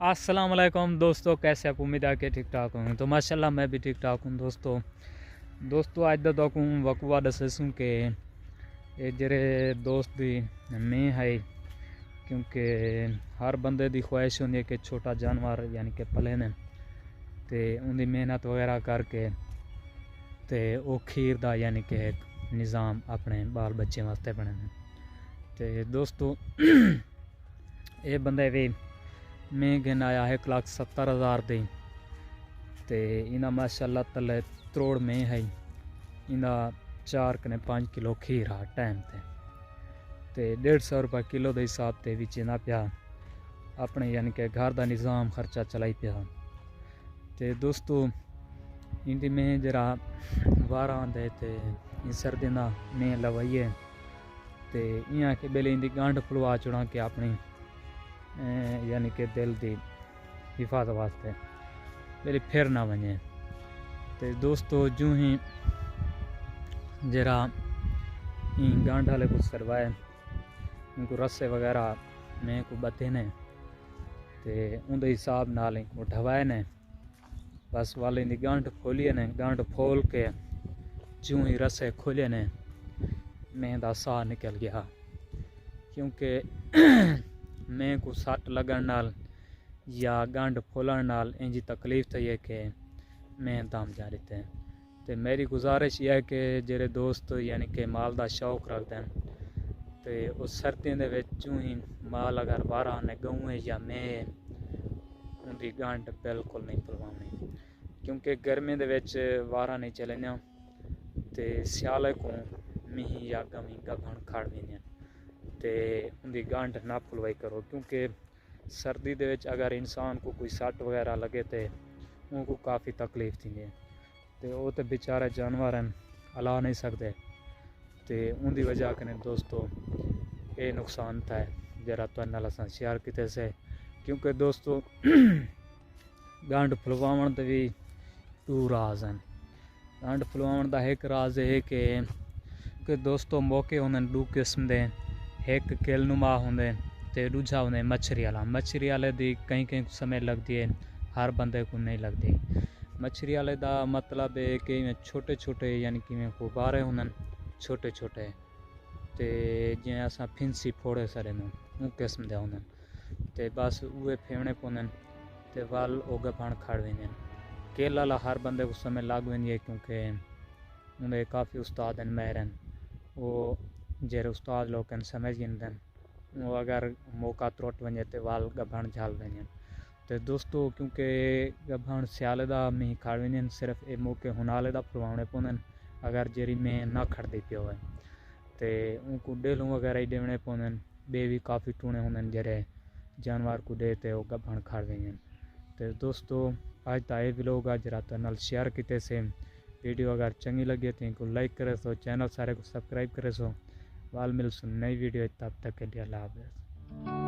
अस्सलाम वालेकुम दोस्तों, कैसे आप? उम्मीद है कि ठीक ठाक होंगे। तो माशाल्लाह मैं भी ठीक ठाक हूँ दोस्तों अज दा को वकूआ दसूँ कि ये जेरे दोस्त दी मैं है, क्योंकि हर बंदे दी ख्वाहिश होंदी है कि छोटा जानवर यानी कि पले ने ते उनकी मेहनत वगैरह करके ते वो खीर दा यानी कि एक निज़ाम अपने बाल बच्चे वास्ते बने ते दोस्तों ये बंदे भी मैं गिन आया 1,70,000 दी ते इना माशाल्लाह तले त्रोड़ में है इना 4 कने 5 किलो खीर आ टाइम ते 150 रुपये किलो के हिसाब से भी ना पिया अपने यानी कि घर का निज़ाम खर्चा चलाई पिया। ते दोस्तों इंदी में जरा वार आंदे ते सर्दी ना में लवाइए ते इं कि बेले इंदी गांड फुलवा चुड़ा के अपनी यानी कि दिल की हिफाजत वास्ते मेरी फिर ना वने। तो दोस्तों जूँ ही जरा इन गांड वाले को सरवाए इनको रस्से वगैरह में को बते ने ते उनके हिसाब नाल इनको ढवाए ने बस वाले इन गांड खोलिए ने गांड खोल के जूँ ही रस्से खोले ने मैं दा साह निकल गया, क्योंकि मैं को सट लगन नाल या गंढ फुलन नाल इंजी तकलीफ थी है कि मैं दम जा रही थे। तो मेरी गुजारिश यह है कि जेरे दोस्त यानी कि माल का शौक रखते हैं तो उस सर्दियों के विचों ही माल अगर 12 ने गऊँ या मैं उनकी गंढ बिल्कुल नहीं फुलवानी, क्योंकि गर्मी के 12 नहीं चलने तो स्याले को मीह या गमी गभण खड़ भी ते उनकी गंढ ना फुलवाई करो, क्योंकि सर्दी दे विच अगर इंसान को कोई सट वगैरह लगे तो उनको काफ़ी तकलीफ थी है तो वो तो बेचारे जानवर हैं अला नहीं सकते तो उनकी वजह कने दोस्तों ये नुकसान था जरा तो नाल असां शेयर किते से। क्योंकि दोस्तों गंढ फुलवावन तो भी 2 राज हैं। गंढ फुलवावन का एक राज है कि दोस्तों मौके होंगे 2 किस्म के, एक केलनुमा होंगे तो दूजा होंगे मच्छरी वाले दी कहीं समय लगती है, हर बंदे को नहीं लगती। मच्छरी वाले का मतलब है कि छोटे छोटे यानी कि गुब्बारे होंगे छोटे छोटे तो जिमें असा फिंसी फोड़े सरे उ किस्म के होंगे तो बस वे फेवने पौंदे तो वाल ओगे पाण खड़ वेंदे। केला ला हर बंदे को समय लग वेंदी है, क्योंकि उन्हें काफ़ी उस्ताद हैं महर हैं वो जेरे उस्ताद लोग समझ गिनते वो अगर मौका त्रुट वजे तो वाल गभण झाल वजन। तो दोस्तों क्योंकि गभण स्याले का मीह खड़ वजन सिर्फ ये मौके हुनाले का फुलवाने पौंदे अगर जेरी में ना खड़ती पियो है तो उनको डेलों वगैरह ही देने पौंदे। बे भी काफ़ी टूणे होंगे जेरे जानवर को दे तो गभण खड़ वजन। तो दोस्तों आज का ये व्लॉग आज रात नाल शेयर किते से वीडियो अगर चंगी लगे तो इनको लाइक करे सो, चैनल सारे को सब्सक्राइब करे सो। वाल मिल सुन नई वीडियो, तब तक के लिए अल्लाह हाफ़िज़।